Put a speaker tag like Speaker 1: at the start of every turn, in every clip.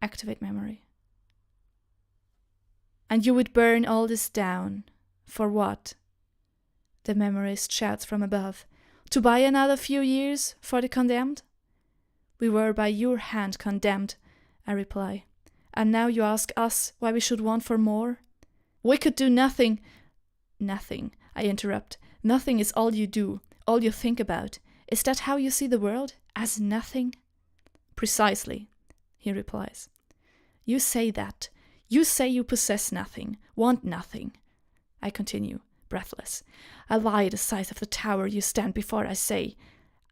Speaker 1: Activate memory. And you would burn all this down. For what? The memorist shouts from above. To buy another few years for the condemned? We were by your hand condemned, I reply. And now you ask us why we should want for more? We could do nothing. Nothing, I interrupt. Nothing is all you do, all you think about. Is that how you see the world? As nothing? Precisely, he replies. You say that. You say you possess nothing, want nothing. I continue, breathless. I lie the size of the tower you stand before, I say.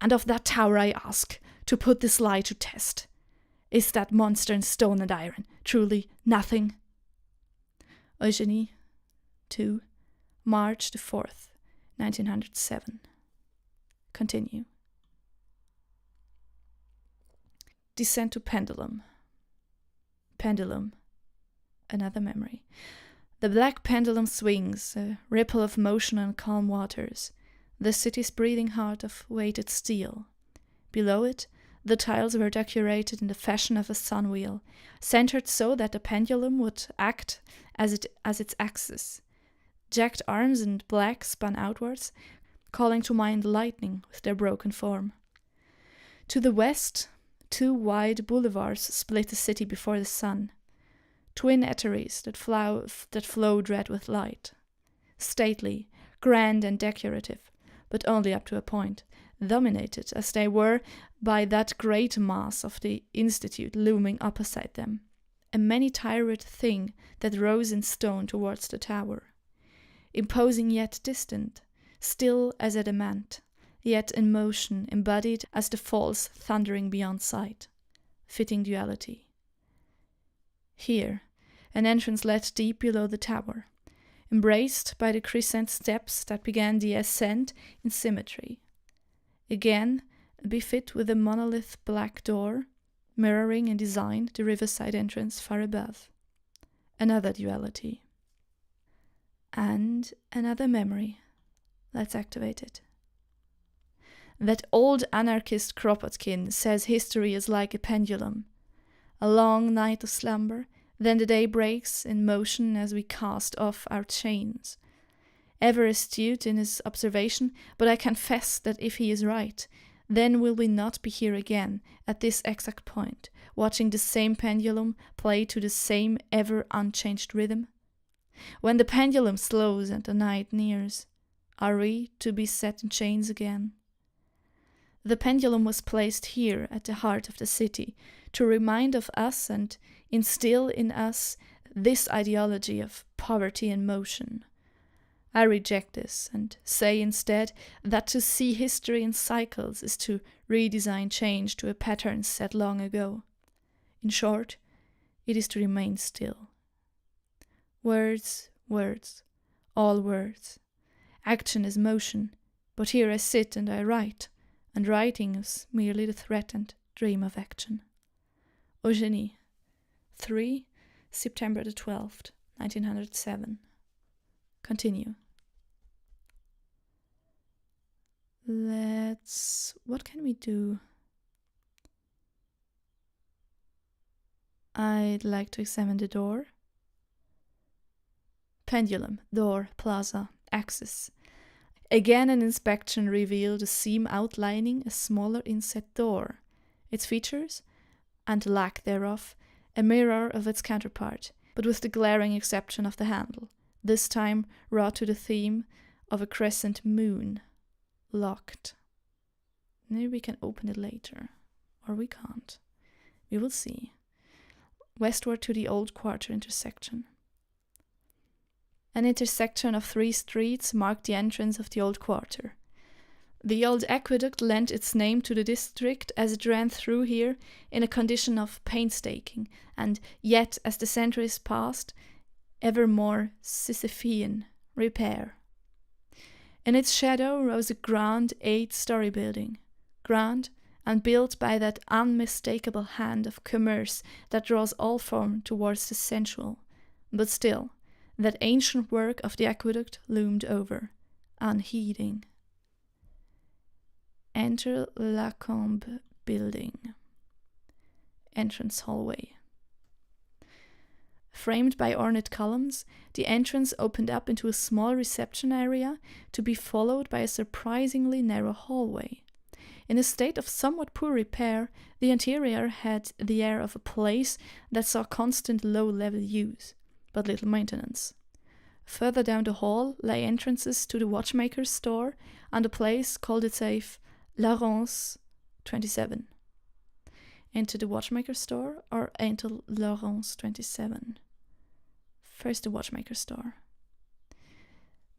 Speaker 1: And of that tower I ask, to put this lie to test. Is that monster in stone and iron truly nothing? Eugenie, 2, March the 4th, 1907. Continue. Descent to pendulum. Pendulum. Another memory. The black pendulum swings, a ripple of motion on calm waters, the city's breathing heart of weighted steel. Below it, the tiles were decorated in the fashion of a sun wheel, centered so that the pendulum would act as its axis. Jagged arms in black spun outwards, calling to mind lightning with their broken form. To the west, 2 wide boulevards split the city before the sun. Twin eteries that flowed red with light. Stately, grand and decorative, but only up to a point, dominated as they were by that great mass of the Institute looming opposite them, a many-tiered thing that rose in stone towards the tower. Imposing yet distant, still as adamant, yet in motion, embodied as the falls thundering beyond sight. Fitting duality. Here, an entrance led deep below the tower, embraced by the crescent steps that began the ascent in symmetry. Again, befit with a monolith black door, mirroring in design the riverside entrance far above. Another duality. And another memory. Let's activate it. That old anarchist Kropotkin says history is like a pendulum. A long night of slumber, then the day breaks in motion as we cast off our chains. Ever astute in his observation, but I confess that if he is right, then will we not be here again, at this exact point, watching the same pendulum play to the same ever-unchanged rhythm? When the pendulum slows and the night nears, are we to be set in chains again? The pendulum was placed here at the heart of the city to remind of us and instill in us this ideology of poverty and motion. I reject this and say instead that to see history in cycles is to redesign change to a pattern set long ago. In short, it is to remain still. Words, words, all words. Action is motion, but here I sit and I write, and writing is merely the threatened dream of action. Eugenie, 3, September the 12th, 1907. Continue. What can we do? I'd like to examine the door. Pendulum, door, plaza, axis. Again an inspection revealed a seam outlining a smaller inset door. Its features, and lack thereof, a mirror of its counterpart, but with the glaring exception of the handle, this time wrought to the theme of a crescent moon. Locked. Maybe we can open it later. Or we can't. We will see. Westward to the Old Quarter intersection. An intersection of 3 streets marked the entrance of the Old Quarter. The old aqueduct lent its name to the district as it ran through here in a condition of painstaking, and yet, as the centuries passed, ever more Sisyphean repair. In its shadow rose a grand 8-story building, grand and built by that unmistakable hand of commerce that draws all form towards the sensual, but still, that ancient work of the aqueduct loomed over, unheeding. Enter Lacombe building. Entrance hallway. framed by ornate columns, the entrance opened up into a small reception area to be followed by a surprisingly narrow hallway. In a state of somewhat poor repair, the interior had the air of a place that saw constant low-level use, but little maintenance. Further down the hall lay entrances to the watchmaker's store and a place called itself Orihaus 27. Enter the watchmaker's store or enter Orihaus 27? First the watchmaker's store.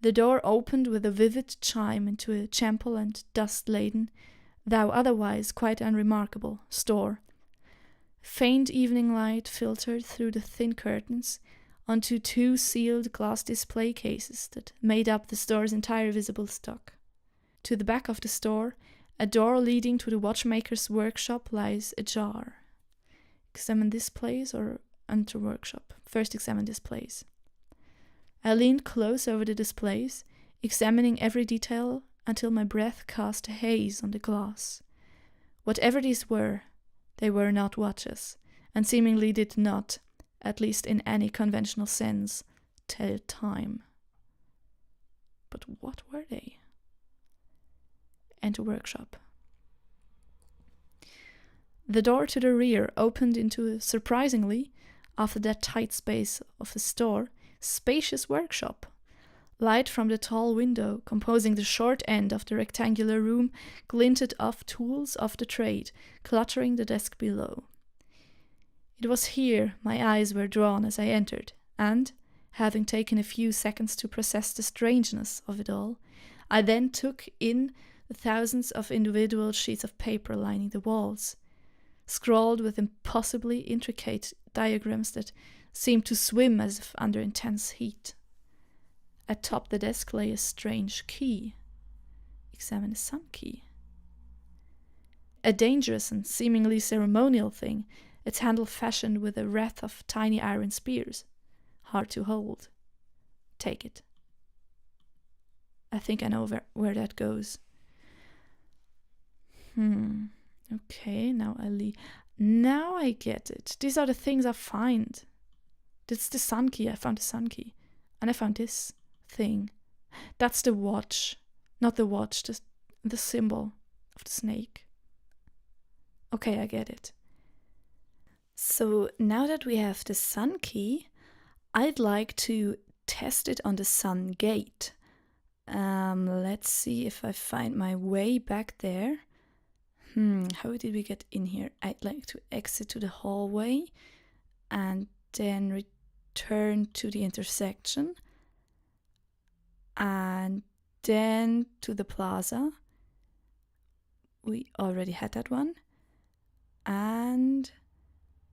Speaker 1: The door opened with a vivid chime into a chample and dust-laden, though otherwise quite unremarkable, store. Faint evening light filtered through the thin curtains onto 2 sealed glass display cases that made up the store's entire visible stock. To the back of the store, a door leading to the watchmaker's workshop lies ajar. Examine this place or enter workshop. First examine this place. I leaned close over the displays, examining every detail until my breath cast a haze on the glass. Whatever these were, they were not watches, and seemingly did not, at least in any conventional sense, tell time. But what were they? Enter workshop. The door to the rear opened into a surprisingly, after that tight space of the store, spacious workshop. Light from the tall window composing the short end of the rectangular room glinted off tools of the trade, cluttering the desk below. It was here my eyes were drawn as I entered, and, having taken a few seconds to process the strangeness of it all, I then took in the thousands of individual sheets of paper lining the walls, scrawled with impossibly intricate diagrams that seemed to swim as if under intense heat. Atop the desk lay a strange key. Examine the sun key. A dangerous and seemingly ceremonial thing, its handle fashioned with a wreath of tiny iron spears. Hard to hold. Take it. I think I know where that goes. Okay, now Now I get it. These are the things I find. This is the sun key. I found the sun key. And I found this thing. That's the watch. Not the watch, the symbol of the snake. Okay, I get it. So now that we have the sun key, I'd like to test it on the sun gate. Let's see if I find my way back there. How did we get in here? I'd like to exit to the hallway and then return to the intersection and then to the plaza. We already had that one. And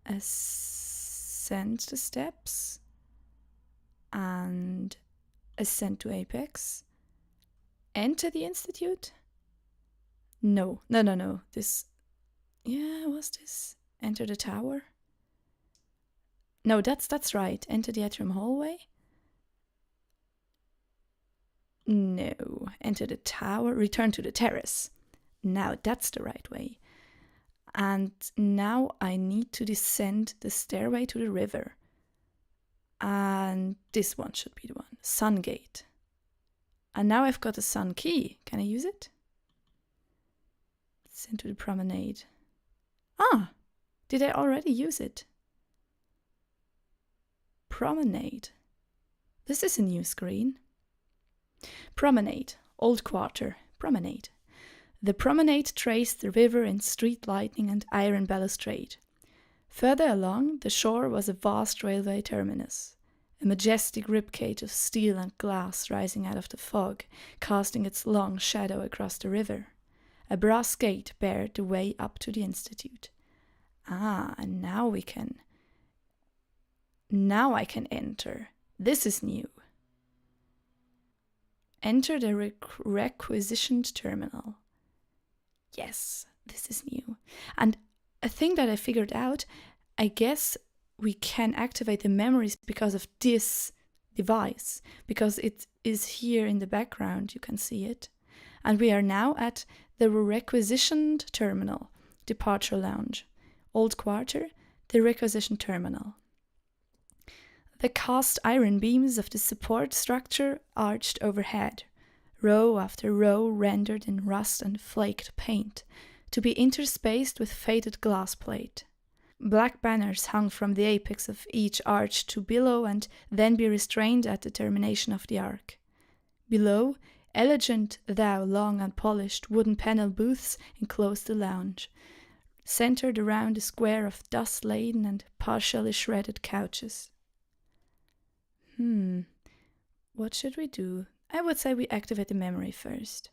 Speaker 1: ascend the steps and ascend to Apex. Enter the Institute? No. Was this? Enter the tower? No, that's right. Enter the atrium hallway? No. Enter the tower, return to the terrace. Now that's the right way. And now I need to descend the stairway to the river. And this one should be the one. Sun gate. And now I've got a sun key. Can I use it? Let's enter the promenade. Did I already use it? Promenade. This is a new screen. Promenade. Old quarter. Promenade. The promenade traced the river in street lighting and iron balustrade. Further along, the shore was a vast railway terminus, a majestic ribcage of steel and glass rising out of the fog, casting its long shadow across the river. A brass gate barred the way up to the Institute. And now I can enter. This is new. Enter the requisitioned terminal. Yes, this is new. And a thing that I figured out, I guess we can activate the memories because of this device, because it is here in the background, you can see it. And we are now at the requisitioned terminal, departure lounge, old quarter, the requisition terminal. The cast iron beams of the support structure arched overhead, row after row rendered in rust and flaked paint, to be interspaced with faded glass plate. Black banners hung from the apex of each arch to billow and then be restrained at the termination of the arc. Below, elegant, though long unpolished, wooden panel booths enclosed the lounge, centered around a square of dust-laden and partially shredded couches. What should we do? I would say we activate the memory first.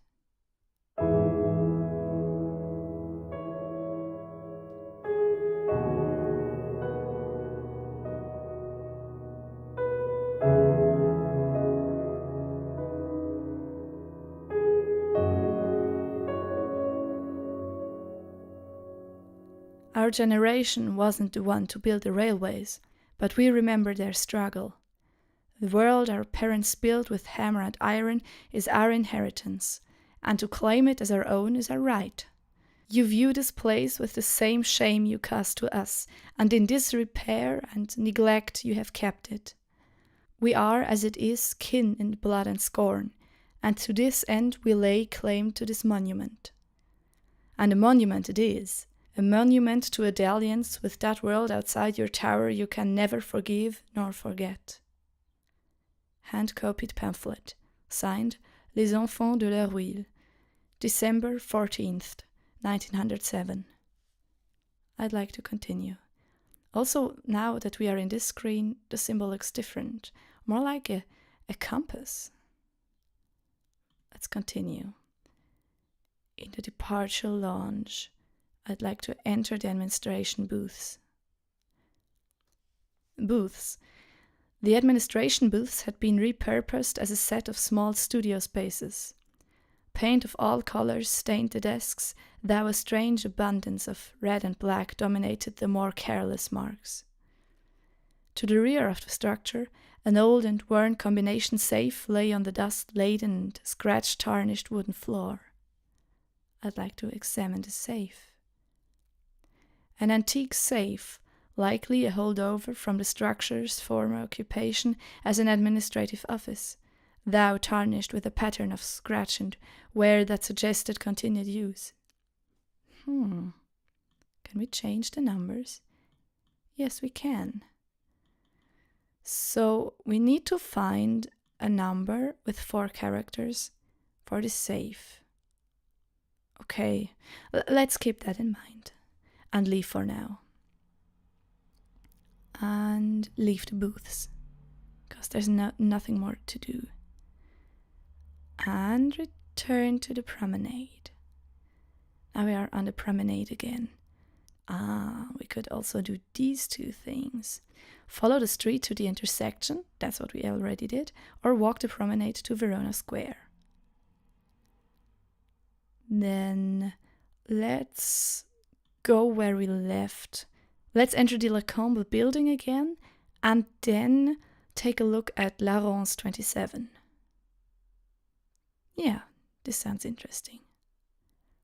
Speaker 1: Our generation wasn't the one to build the railways, but we remember their struggle. The world our parents built with hammer and iron is our inheritance, and to claim it as our own is our right. You view this place with the same shame you cast to us, and in disrepair and neglect you have kept it. We are, as it is, kin in blood and scorn, and to this end we lay claim to this monument. And a monument it is, a monument to a dalliance with that world outside your tower you can never forgive nor forget. Hand-copied pamphlet, signed Les Enfants de la Ruille, December 14th, 1907. I'd like to continue. Also, now that we are in this screen, the symbol looks different, more like a compass. Let's continue. In the departure lounge, I'd like to enter the administration booths. The administration booths had been repurposed as a set of small studio spaces. Paint of all colors stained the desks, though a strange abundance of red and black dominated the more careless marks. To the rear of the structure, an old and worn combination safe lay on the dust-laden and scratch-tarnished wooden floor. I'd like to examine the safe. An antique safe, likely a holdover from the structure's former occupation as an administrative office, though tarnished with a pattern of scratch and wear that suggested continued use. Can we change the numbers? Yes, we can. So we need to find a number with 4 characters for the safe. Okay, let's keep that in mind. And leave for now. And leave the booths, because there's nothing more to do. And return to the promenade. Now we are on the promenade again. We could also do these 2 things. Follow the street to the intersection, that's what we already did, or walk the promenade to Verona Square. Then let's go where we left. Let's enter the Lacombe building again and then take a look at La Rance 27. Yeah, this sounds interesting.